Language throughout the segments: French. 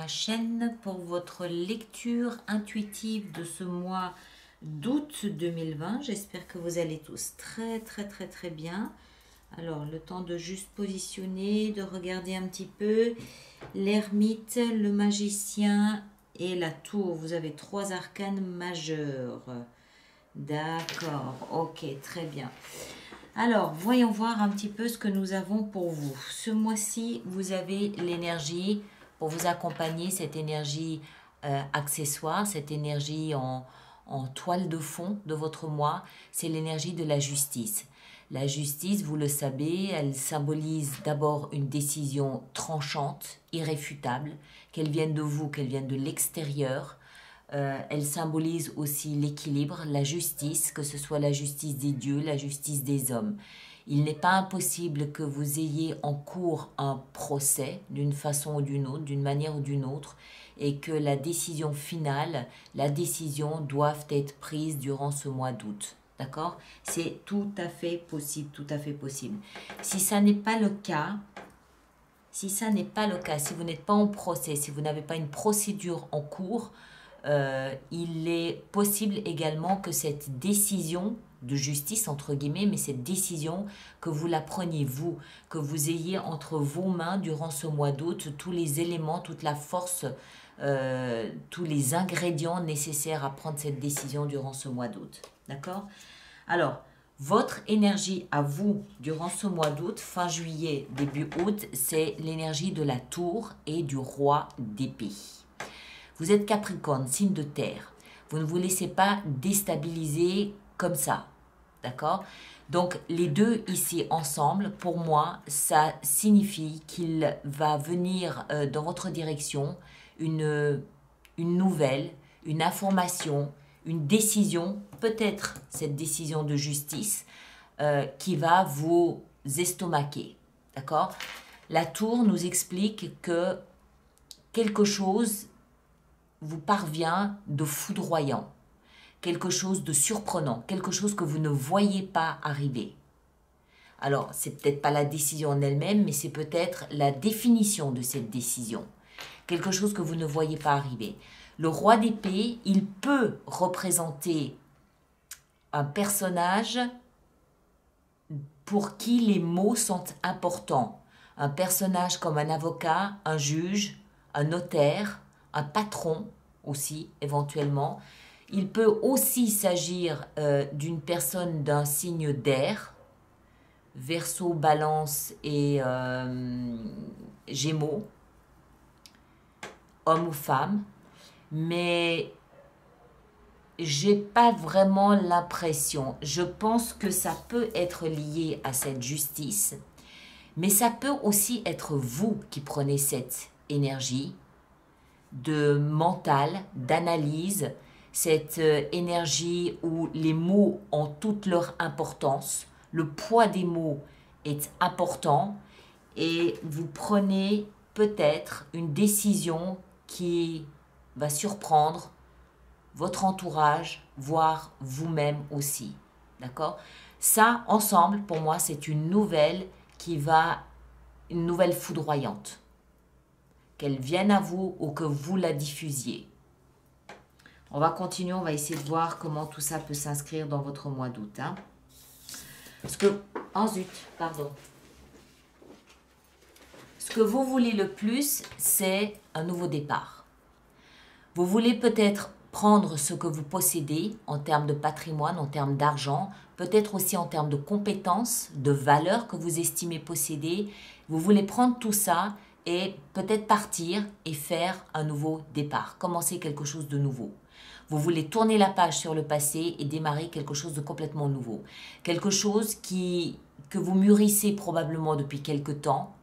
ma chaîne pour votre lecture intuitive de ce mois d'août 2020. J'espère que vous allez tous très bien. Alors, le temps de juste positionner, de regarder un petit peu. L'ermite, le magicien et la tour. Vous avez 3 arcanes majeurs. D'accord, ok, très bien. Alors, voyons voir un petit peu ce que nous avons pour vous. Ce mois-ci, vous avez l'énergie pour vous accompagner, cette énergie accessoire, cette énergie en toile de fond de votre mois, c'est l'énergie de la justice. La justice, vous le savez, elle symbolise d'abord une décision tranchante, irréfutable, qu'elle vienne de vous, qu'elle vienne de l'extérieur. Elle symbolise aussi l'équilibre, la justice, que ce soit la justice des dieux, la justice des hommes. Il n'est pas impossible que vous ayez en cours un procès d'une façon ou d'une autre, d'une manière ou d'une autre, et que la décision finale, la décision doivent être prise durant ce mois d'août. D'accord? C'est tout à fait possible, tout à fait possible. Si ça n'est pas le cas, si vous n'êtes pas en procès, si vous n'avez pas une procédure en cours, il est possible également que cette décision de justice, entre guillemets, mais cette décision, que vous la preniez vous, que vous ayez entre vos mains durant ce mois d'août tous les éléments, toute la force, tous les ingrédients nécessaires à prendre cette décision durant ce mois d'août. D'accord? Alors, votre énergie à vous durant ce mois d'août, fin juillet, début août, c'est l'énergie de la tour et du roi d'épée. Vous êtes Capricorne, signe de terre. Vous ne vous laissez pas déstabiliser comme ça. D'accord? Donc, les deux ici ensemble, pour moi, ça signifie qu'il va venir dans votre direction une nouvelle, une information, une décision, peut-être cette décision de justice qui va vous estomaquer. D'accord? La tour nous explique que quelque chose vous parvient de foudroyant, quelque chose de surprenant, quelque chose que vous ne voyez pas arriver. Alors, c'est peut-être pas la décision en elle-même, mais c'est peut-être la définition de cette décision. Quelque chose que vous ne voyez pas arriver. Le roi d'épée, il peut représenter un personnage pour qui les mots sont importants. Un personnage comme un avocat, un juge, un notaire, un patron aussi éventuellement. Il peut aussi s'agir d'une personne d'un signe d'air, Verseau, Balance et Gémeaux, homme ou femme, mais j'ai pas vraiment l'impression. Je pense que ça peut être lié à cette justice, mais ça peut aussi être vous qui prenez cette énergie de mental, d'analyse, cette énergie où les mots ont toute leur importance, le poids des mots est important et vous prenez peut-être une décision qui va surprendre votre entourage, voire vous-même aussi. D'accord? Ça, ensemble, pour moi, c'est une nouvelle une nouvelle foudroyante. Qu'elle vienne à vous ou que vous la diffusiez. On va continuer, on va essayer de voir comment tout ça peut s'inscrire dans votre mois d'août. Hein. Parce que, pardon. Ce que vous voulez le plus, c'est un nouveau départ. Vous voulez peut-être prendre ce que vous possédez en termes de patrimoine, en termes d'argent, peut-être aussi en termes de compétences, de valeurs que vous estimez posséder. Vous voulez prendre tout ça et peut-être partir et faire un nouveau départ, commencer quelque chose de nouveau. Vous voulez tourner la page sur le passé et démarrer quelque chose de complètement nouveau. Quelque chose que vous mûrissez probablement depuis quelque temps,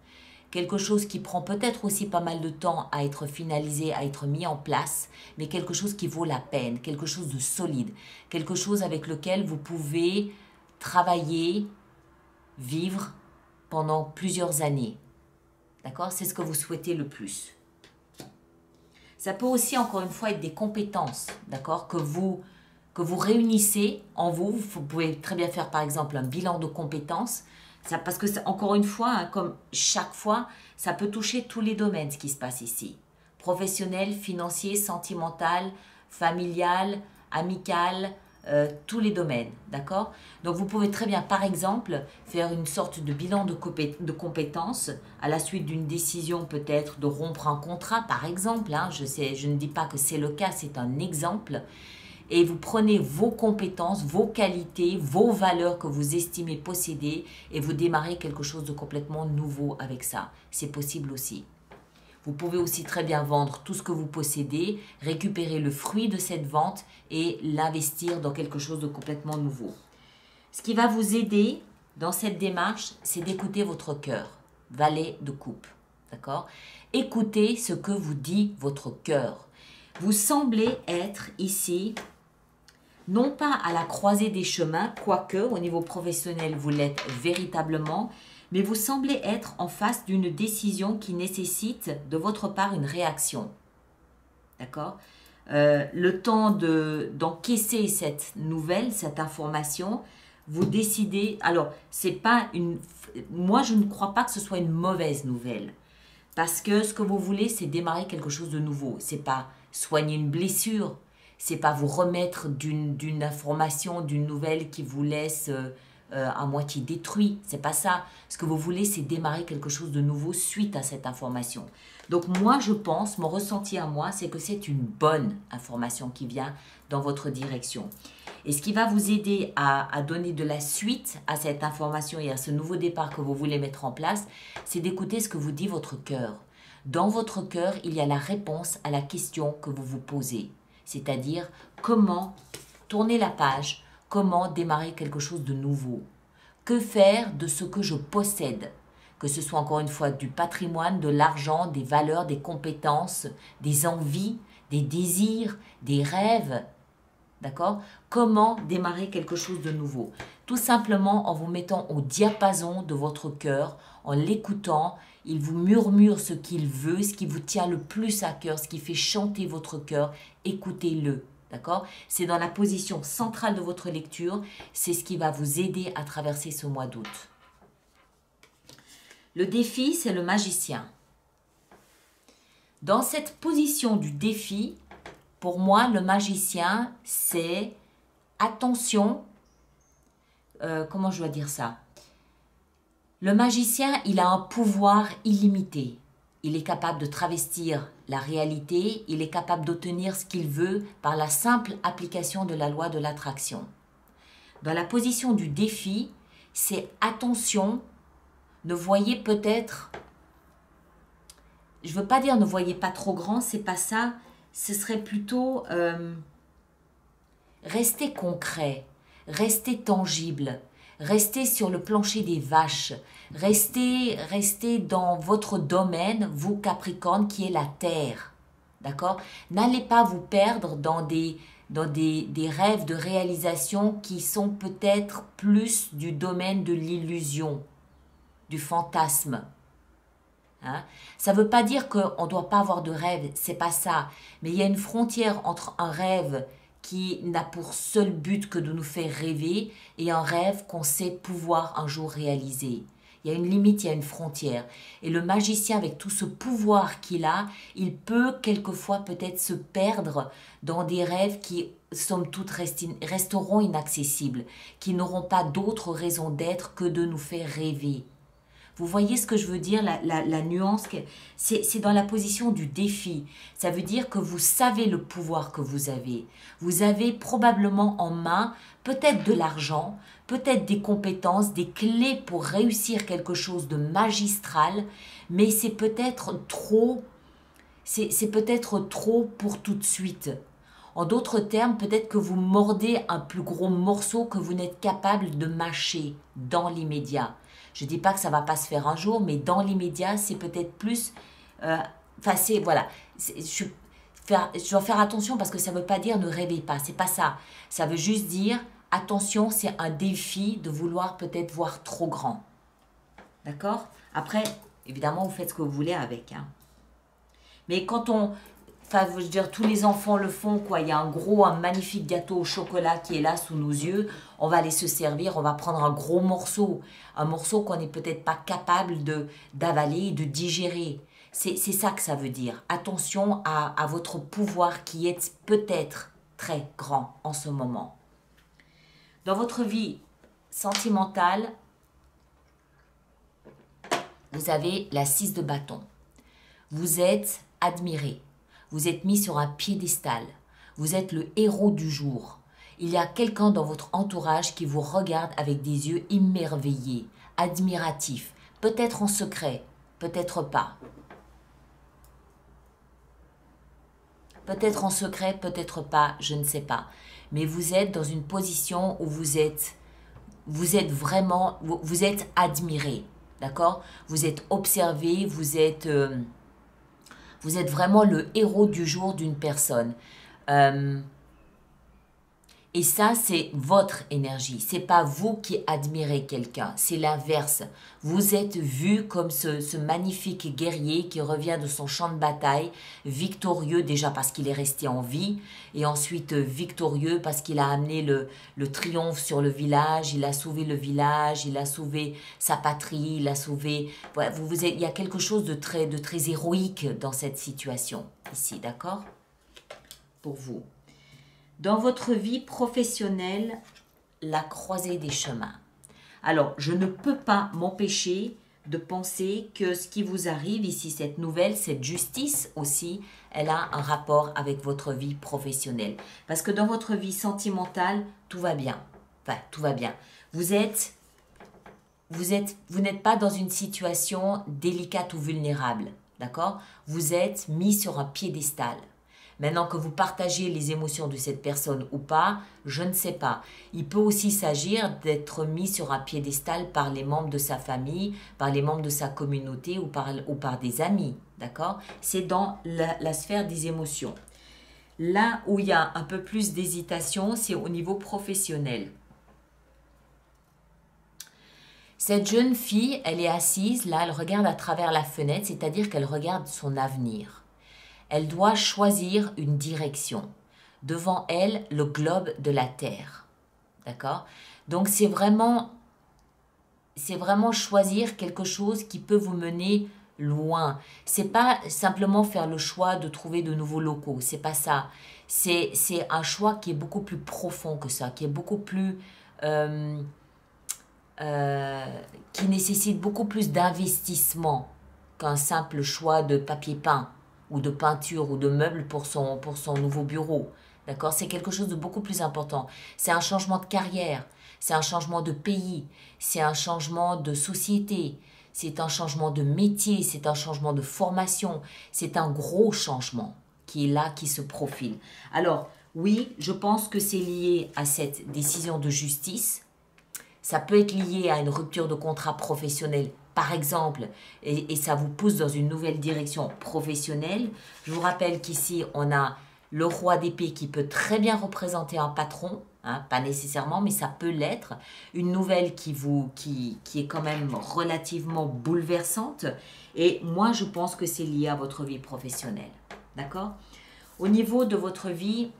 quelque chose qui prend peut-être aussi pas mal de temps à être finalisé, à être mis en place, mais quelque chose qui vaut la peine, quelque chose de solide, quelque chose avec lequel vous pouvez travailler, vivre pendant plusieurs années. D'accord? C'est ce que vous souhaitez le plus. Ça peut aussi, encore une fois, être des compétences, d'accord, que vous réunissez en vous. Vous pouvez très bien faire, par exemple, un bilan de compétences. Ça, parce que, encore une fois, hein, comme chaque fois, ça peut toucher tous les domaines, ce qui se passe ici. professionnel, financier, sentimental, familial, amical, tous les domaines, d'accord? Donc vous pouvez très bien, par exemple, faire une sorte de bilan de compétences à la suite d'une décision peut-être de rompre un contrat, par exemple. Hein, je ne dis pas que c'est le cas, c'est un exemple. Et vous prenez vos compétences, vos qualités, vos valeurs que vous estimez posséder et vous démarrez quelque chose de complètement nouveau avec ça. C'est possible aussi. Vous pouvez aussi très bien vendre tout ce que vous possédez, récupérer le fruit de cette vente et l'investir dans quelque chose de complètement nouveau. Ce qui va vous aider dans cette démarche, c'est d'écouter votre cœur. Valet de coupe, d'accord? Écoutez ce que vous dit votre cœur. Vous semblez être ici, non pas à la croisée des chemins, quoique au niveau professionnel vous l'êtes véritablement, mais vous semblez être en face d'une décision qui nécessite de votre part une réaction. D'accord? Le temps d'encaisser cette nouvelle, cette information, vous décidez... Alors, c'est pas une... Moi, je ne crois pas que ce soit une mauvaise nouvelle. Parce que ce que vous voulez, c'est démarrer quelque chose de nouveau. C'est pas soigner une blessure. C'est pas vous remettre d'une information, d'une nouvelle qui vous laisse... à moitié détruit, c'est pas ça. Ce que vous voulez, c'est démarrer quelque chose de nouveau suite à cette information. Donc moi, je pense, mon ressenti à moi, c'est que c'est une bonne information qui vient dans votre direction. Et ce qui va vous aider à donner de la suite à cette information et à ce nouveau départ que vous voulez mettre en place, c'est d'écouter ce que vous dit votre cœur. Dans votre cœur, il y a la réponse à la question que vous vous posez. C'est-à-dire, comment tourner la page, comment démarrer quelque chose de nouveau? Que faire de ce que je possède? Que ce soit encore une fois du patrimoine, de l'argent, des valeurs, des compétences, des envies, des désirs, des rêves. D'accord? Comment démarrer quelque chose de nouveau? Tout simplement en vous mettant au diapason de votre cœur, en l'écoutant. Il vous murmure ce qu'il veut, ce qui vous tient le plus à cœur, ce qui fait chanter votre cœur. Écoutez-le. D'accord? C'est dans la position centrale de votre lecture. C'est ce qui va vous aider à traverser ce mois d'août. Le défi, c'est le magicien. Dans cette position du défi, pour moi, le magicien, c'est attention. Comment je dois dire ça? Le magicien, il a un pouvoir illimité. Il est capable de travestir la réalité, il est capable d'obtenir ce qu'il veut par la simple application de la loi de l'attraction. Dans la position du défi, c'est attention, ne voyez peut-être, je ne veux pas dire ne voyez pas trop grand, c'est pas ça, ce serait plutôt restez concret, restez tangible. Restez sur le plancher des vaches. Restez dans votre domaine, vous Capricorne, qui est la terre. D'accord? N'allez pas vous perdre dans des rêves de réalisation qui sont peut-être plus du domaine de l'illusion, du fantasme. Hein? Ça ne veut pas dire qu'on ne doit pas avoir de rêve, c'est pas ça. Mais il y a une frontière entre un rêve qui n'a pour seul but que de nous faire rêver et un rêve qu'on sait pouvoir un jour réaliser. Il y a une limite, il y a une frontière. Et le magicien, avec tout ce pouvoir qu'il a, il peut quelquefois peut-être se perdre dans des rêves qui, somme toute, resteront inaccessibles, qui n'auront pas d'autre raison d'être que de nous faire rêver. Vous voyez ce que je veux dire, la nuance, c'est dans la position du défi. Ça veut dire que vous savez le pouvoir que vous avez. Vous avez probablement en main peut-être de l'argent, peut-être des compétences, des clés pour réussir quelque chose de magistral, mais c'est peut-être trop pour tout de suite. En d'autres termes, peut-être que vous mordez un plus gros morceau que vous n'êtes capable de mâcher dans l'immédiat. Je ne dis pas que ça ne va pas se faire un jour, mais dans l'immédiat, c'est peut-être plus... voilà. Je dois faire attention parce que ça ne veut pas dire ne rêvez pas. C'est pas ça. Ça veut juste dire, attention, c'est un défi de vouloir peut-être voir trop grand. D'accord? Après, évidemment, vous faites ce que vous voulez avec. Hein. Mais quand on... Enfin, je veux dire, tous les enfants le font, quoi. Il y a un magnifique gâteau au chocolat qui est là sous nos yeux. On va aller se servir, on va prendre un gros morceau. Un morceau qu'on n'est peut-être pas capable d'avaler et de digérer. C'est ça que ça veut dire. Attention à votre pouvoir qui est peut-être très grand en ce moment. Dans votre vie sentimentale, vous avez la 6 de bâton. Vous êtes admiré. Vous êtes mis sur un piédestal. Vous êtes le héros du jour. Il y a quelqu'un dans votre entourage qui vous regarde avec des yeux émerveillés, admiratifs, peut-être en secret, peut-être pas. Peut-être en secret, peut-être pas, je ne sais pas. Mais vous êtes dans une position où vous êtes vraiment, vous êtes admiré, d'accord? Vous êtes observé, vous êtes vraiment le héros du jour d'une personne. Et ça, c'est votre énergie. C'est pas vous qui admirez quelqu'un, c'est l'inverse. Vous êtes vu comme ce magnifique guerrier qui revient de son champ de bataille, victorieux déjà parce qu'il est resté en vie, et ensuite victorieux parce qu'il a amené le triomphe sur le village, il a sauvé le village, il a sauvé sa patrie, il a sauvé... Ouais, il y a quelque chose de très héroïque dans cette situation ici, d'accord? Pour vous. Dans votre vie professionnelle, la croisée des chemins. Alors, je ne peux pas m'empêcher de penser que ce qui vous arrive ici, cette nouvelle, cette justice aussi, elle a un rapport avec votre vie professionnelle. Parce que dans votre vie sentimentale, tout va bien. Enfin, tout va bien. Vous n'êtes pas dans une situation délicate ou vulnérable. D'accord? Vous êtes mis sur un piédestal. Maintenant que vous partagez les émotions de cette personne ou pas, je ne sais pas. Il peut aussi s'agir d'être mis sur un piédestal par les membres de sa famille, par les membres de sa communauté ou par des amis. D'accord? C'est dans la sphère des émotions. Là où il y a un peu plus d'hésitation, c'est au niveau professionnel. Cette jeune fille, elle est assise, là, elle regarde à travers la fenêtre, c'est-à-dire qu'elle regarde son avenir. Elle doit choisir une direction. Devant elle, le globe de la Terre. D'accord? Donc, c'est vraiment choisir quelque chose qui peut vous mener loin. C'est pas simplement faire le choix de trouver de nouveaux locaux. C'est pas ça. C'est un choix qui est beaucoup plus profond que ça, qui est beaucoup plus... qui nécessite beaucoup plus d'investissement qu'un simple choix de papier peint ou de peinture ou de meubles pour son nouveau bureau. D'accord? C'est quelque chose de beaucoup plus important. C'est un changement de carrière, c'est un changement de pays, c'est un changement de société, c'est un changement de métier, c'est un changement de formation, c'est un gros changement qui est là, qui se profile. Alors, oui, je pense que c'est lié à cette décision de justice. Ça peut être lié à une rupture de contrat professionnel, par exemple, et ça vous pousse dans une nouvelle direction professionnelle. Je vous rappelle qu'ici, on a le roi d'épée qui peut très bien représenter un patron, hein, pas nécessairement, mais ça peut l'être. Une nouvelle qui est quand même relativement bouleversante. Et moi, je pense que c'est lié à votre vie professionnelle. D'accord? Au niveau de votre vie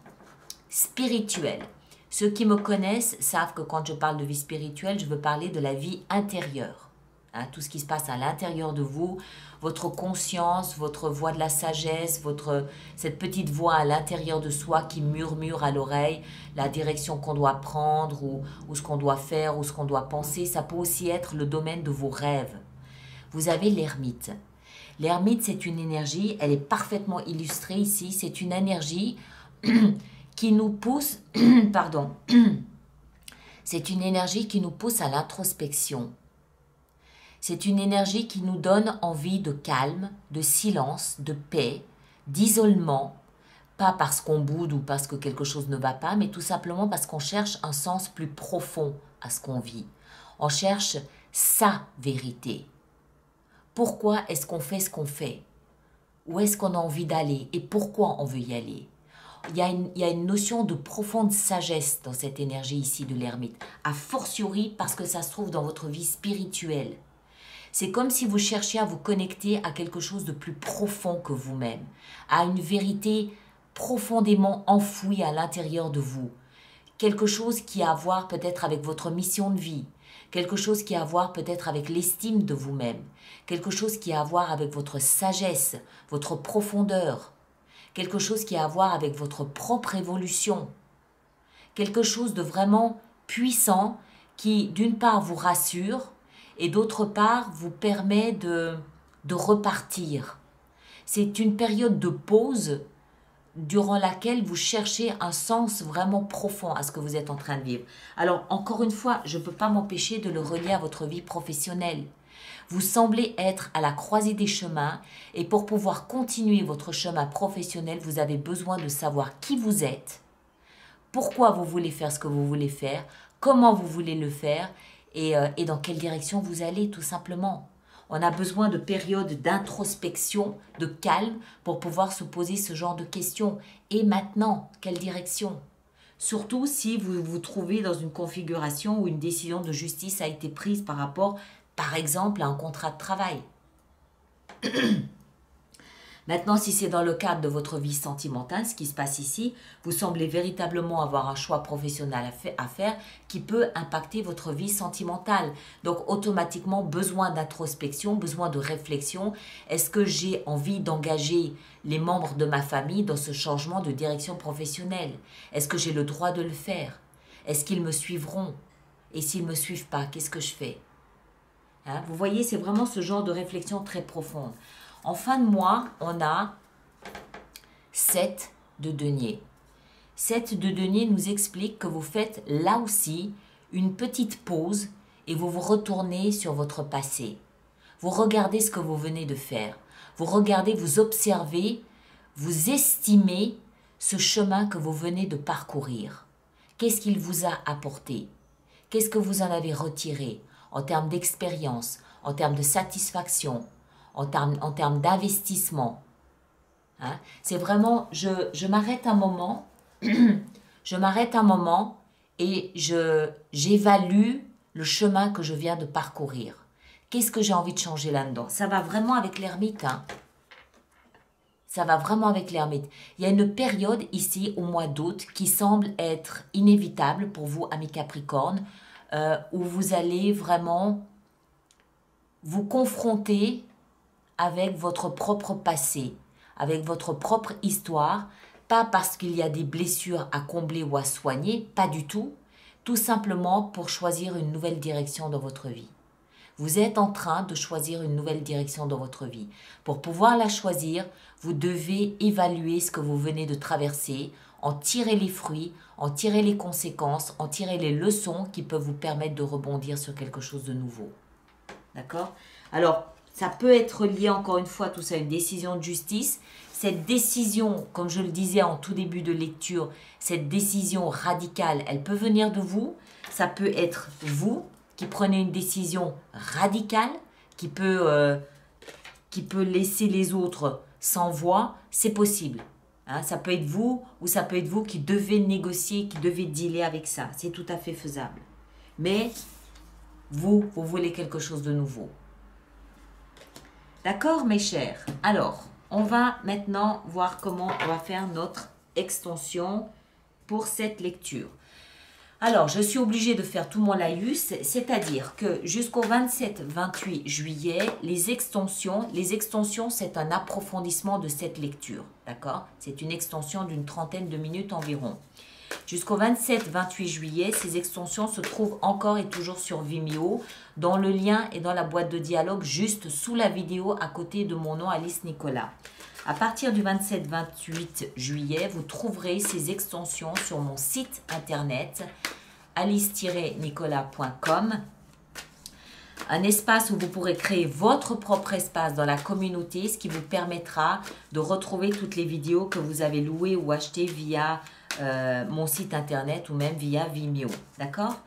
spirituelle, ceux qui me connaissent savent que quand je parle de vie spirituelle, je veux parler de la vie intérieure. Hein, tout ce qui se passe à l'intérieur de vous, votre conscience, votre voix de la sagesse, cette petite voix à l'intérieur de soi qui murmure à l'oreille la direction qu'on doit prendre ou ce qu'on doit faire ou ce qu'on doit penser. Ça peut aussi être le domaine de vos rêves. Vous avez l'ermite. L'ermite, c'est une énergie, elle est parfaitement illustrée ici, c'est une énergie qui nous pousse, pardon, c'est une énergie qui nous pousse à l'introspection. C'est une énergie qui nous donne envie de calme, de silence, de paix, d'isolement, pas parce qu'on boude ou parce que quelque chose ne va pas, mais tout simplement parce qu'on cherche un sens plus profond à ce qu'on vit. On cherche sa vérité. Pourquoi est-ce qu'on fait ce qu'on fait? Où est-ce qu'on a envie d'aller et pourquoi on veut y aller? Il y a une notion de profonde sagesse dans cette énergie ici de l'ermite, a fortiori parce que ça se trouve dans votre vie spirituelle. C'est comme si vous cherchiez à vous connecter à quelque chose de plus profond que vous-même, à une vérité profondément enfouie à l'intérieur de vous, quelque chose qui a à voir peut-être avec votre mission de vie, quelque chose qui a à voir peut-être avec l'estime de vous-même, quelque chose qui a à voir avec votre sagesse, votre profondeur, quelque chose qui a à voir avec votre propre évolution, quelque chose de vraiment puissant qui, d'une part, vous rassure et d'autre part, vous permet de repartir. C'est une période de pause durant laquelle vous cherchez un sens vraiment profond à ce que vous êtes en train de vivre. Alors, encore une fois, je ne peux pas m'empêcher de le relier à votre vie professionnelle. Vous semblez être à la croisée des chemins et pour pouvoir continuer votre chemin professionnel, vous avez besoin de savoir qui vous êtes, pourquoi vous voulez faire ce que vous voulez faire, comment vous voulez le faire et dans quelle direction vous allez tout simplement. On a besoin de périodes d'introspection, de calme pour pouvoir se poser ce genre de questions. Et maintenant, quelle direction? Surtout si vous vous trouvez dans une configuration où une décision de justice a été prise par rapport, par exemple, à un contrat de travail. Maintenant, si c'est dans le cadre de votre vie sentimentale, ce qui se passe ici, vous semblez véritablement avoir un choix professionnel à faire qui peut impacter votre vie sentimentale. Donc, automatiquement, besoin d'introspection, besoin de réflexion. Est-ce que j'ai envie d'engager les membres de ma famille dans ce changement de direction professionnelle? Est-ce que j'ai le droit de le faire? Est-ce qu'ils me suivront? Et s'ils ne me suivent pas, qu'est-ce que je fais? Hein? Vous voyez, c'est vraiment ce genre de réflexion très profonde. En fin de mois, on a 7 de denier. 7 de denier nous explique que vous faites là aussi une petite pause et vous vous retournez sur votre passé. Vous regardez ce que vous venez de faire. Vous regardez, vous observez, vous estimez ce chemin que vous venez de parcourir. Qu'est-ce qu'il vous a apporté? Qu'est-ce que vous en avez retiré en termes d'expérience, en termes de satisfaction, en termes d'investissement? Hein? C'est vraiment, je m'arrête un moment, je m'arrête un moment et j'évalue le chemin que je viens de parcourir. Qu'est-ce que j'ai envie de changer là-dedans? Ça va vraiment avec l'ermite. Hein? Ça va vraiment avec l'ermite. Il y a une période ici, au mois d'août, qui semble être inévitable pour vous, amis Capricorne, où vous allez vraiment vous confronter avec votre propre passé, avec votre propre histoire, pas parce qu'il y a des blessures à combler ou à soigner, pas du tout, tout simplement pour choisir une nouvelle direction dans votre vie. Vous êtes en train de choisir une nouvelle direction dans votre vie. Pour pouvoir la choisir, vous devez évaluer ce que vous venez de traverser, en tirer les fruits, en tirer les conséquences, en tirer les leçons qui peuvent vous permettre de rebondir sur quelque chose de nouveau. D'accord? Alors, ça peut être lié encore une fois tout ça à une décision de justice. Cette décision, comme je le disais en tout début de lecture, cette décision radicale, elle peut venir de vous. Ça peut être vous qui prenez une décision radicale, qui peut laisser les autres sans voix. C'est possible. Hein, ça peut être vous ou ça peut être vous qui devez négocier, qui devez dealer avec ça. C'est tout à fait faisable. Mais vous voulez quelque chose de nouveau. D'accord, mes chers? Alors, on va maintenant voir comment on va faire notre extension pour cette lecture. Alors, je suis obligée de faire tout mon laïus, c'est-à-dire que jusqu'au 27-28 juillet, les extensions, c'est un approfondissement de cette lecture, d'accord? C'est une extension d'une trentaine de minutes environ. Jusqu'au 27-28 juillet, ces extensions se trouvent encore et toujours sur Vimeo, dont le lien est dans la boîte de dialogue juste sous la vidéo à côté de mon nom Alice Nicolas. À partir du 27-28 juillet, vous trouverez ces extensions sur mon site internet alice-nicolas.com, un espace où vous pourrez créer votre propre espace dans la communauté, ce qui vous permettra de retrouver toutes les vidéos que vous avez louées ou achetées via mon site internet ou même via Vimeo, d'accord?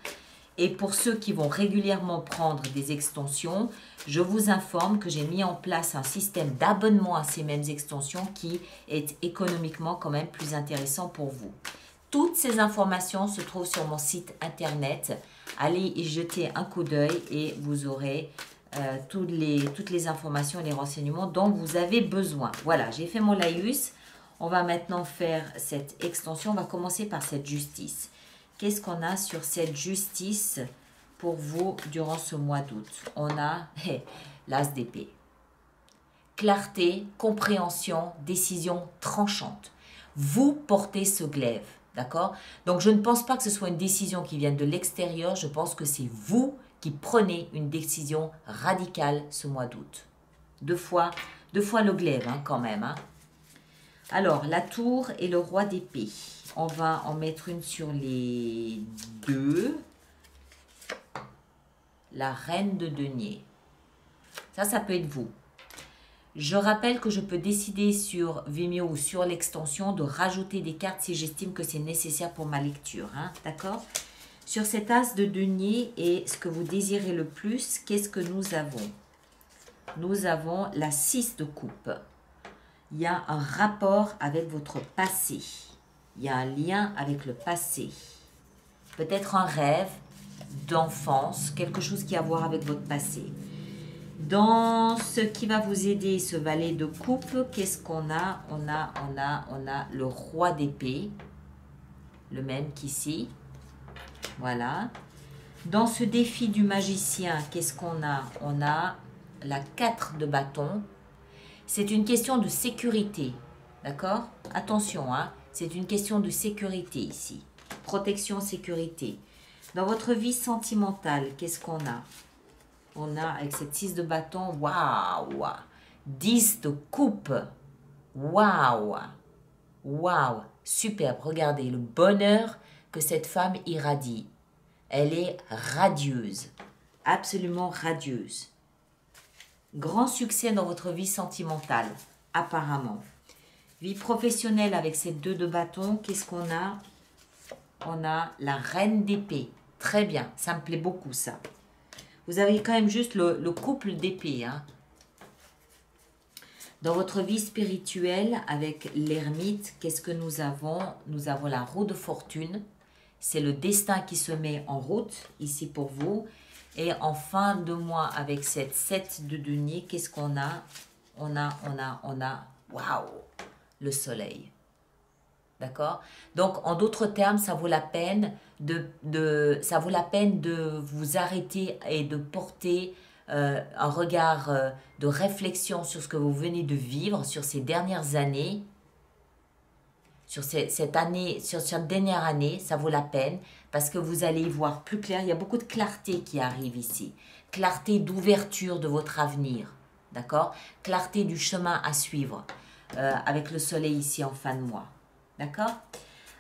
Et pour ceux qui vont régulièrement prendre des extensions, je vous informe que j'ai mis en place un système d'abonnement à ces mêmes extensions qui est économiquement quand même plus intéressant pour vous. Toutes ces informations se trouvent sur mon site internet. Allez y jeter un coup d'œil et vous aurez toutes les informations et les renseignements dont vous avez besoin. Voilà, j'ai fait mon laïus. On va maintenant faire cette extension. On va commencer par cette justice. qu'est-ce qu'on a sur cette justice pour vous durant ce mois d'août? On a l'as d'épée. Clarté, compréhension, décision tranchante. Vous portez ce glaive, d'accord? Donc, je ne pense pas que ce soit une décision qui vienne de l'extérieur. Je pense que c'est vous qui prenez une décision radicale ce mois d'août. Deux fois le glaive, hein, quand même. Hein. Alors, la tour et le roi d'épée. On va en mettre une sur les deux. La reine de denier. Ça peut être vous. Je rappelle que je peux décider sur Vimeo ou sur l'extension de rajouter des cartes si j'estime que c'est nécessaire pour ma lecture. Hein, d'accord? Sur cet as de denier et ce que vous désirez le plus, qu'est-ce que nous avons? Nous avons la 6 de coupe. Il y a un rapport avec votre passé. Il y a un lien avec le passé. Peut-être un rêve d'enfance, quelque chose qui a à voir avec votre passé. Dans ce qui va vous aider, ce valet de coupe, qu'est-ce qu'on a? On a le roi d'épée, le même qu'ici. Voilà. Dans ce défi du magicien, qu'est-ce qu'on a? On a la 4 de bâton. C'est une question de sécurité, d'accord? Attention, hein, c'est une question de sécurité ici. Protection, sécurité. Dans votre vie sentimentale, qu'est-ce qu'on a? On a, avec cette 6 de bâton, waouh! 10 de coupe. Waouh! Waouh! Superbe. Regardez le bonheur que cette femme irradie. Elle est radieuse. Absolument radieuse. Grand succès dans votre vie sentimentale, apparemment. Vie professionnelle avec ces 2 de bâton, qu'est-ce qu'on a? On a la reine d'épée. Très bien, ça me plaît beaucoup ça. Vous avez quand même juste le couple d'épée. Hein. Dans votre vie spirituelle, avec l'ermite, qu'est-ce que nous avons? Nous avons la roue de fortune. C'est le destin qui se met en route, ici pour vous. Et en fin de mois, avec cette 7 de denier, qu'est-ce qu'on a? On a, waouh, le soleil. D'accord? Donc, en d'autres termes, ça vaut la peine ça vaut la peine de vous arrêter et de porter un regard de réflexion sur ce que vous venez de vivre, sur ces dernières années, sur cette dernière année, ça vaut la peine parce que vous allez y voir plus clair. Il y a beaucoup de clarté qui arrive ici. Clarté d'ouverture de votre avenir, d'accord? Clarté du chemin à suivre avec le soleil ici en fin de mois. D'accord?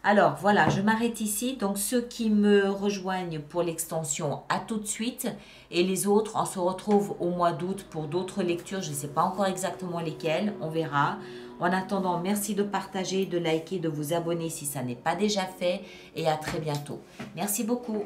Alors, voilà, je m'arrête ici. Donc, ceux qui me rejoignent pour l'extension, à tout de suite. Et les autres, on se retrouve au mois d'août pour d'autres lectures. Je ne sais pas encore exactement lesquelles. On verra. En attendant, merci de partager, de liker, de vous abonner si ça n'est pas déjà fait. Et à très bientôt. Merci beaucoup.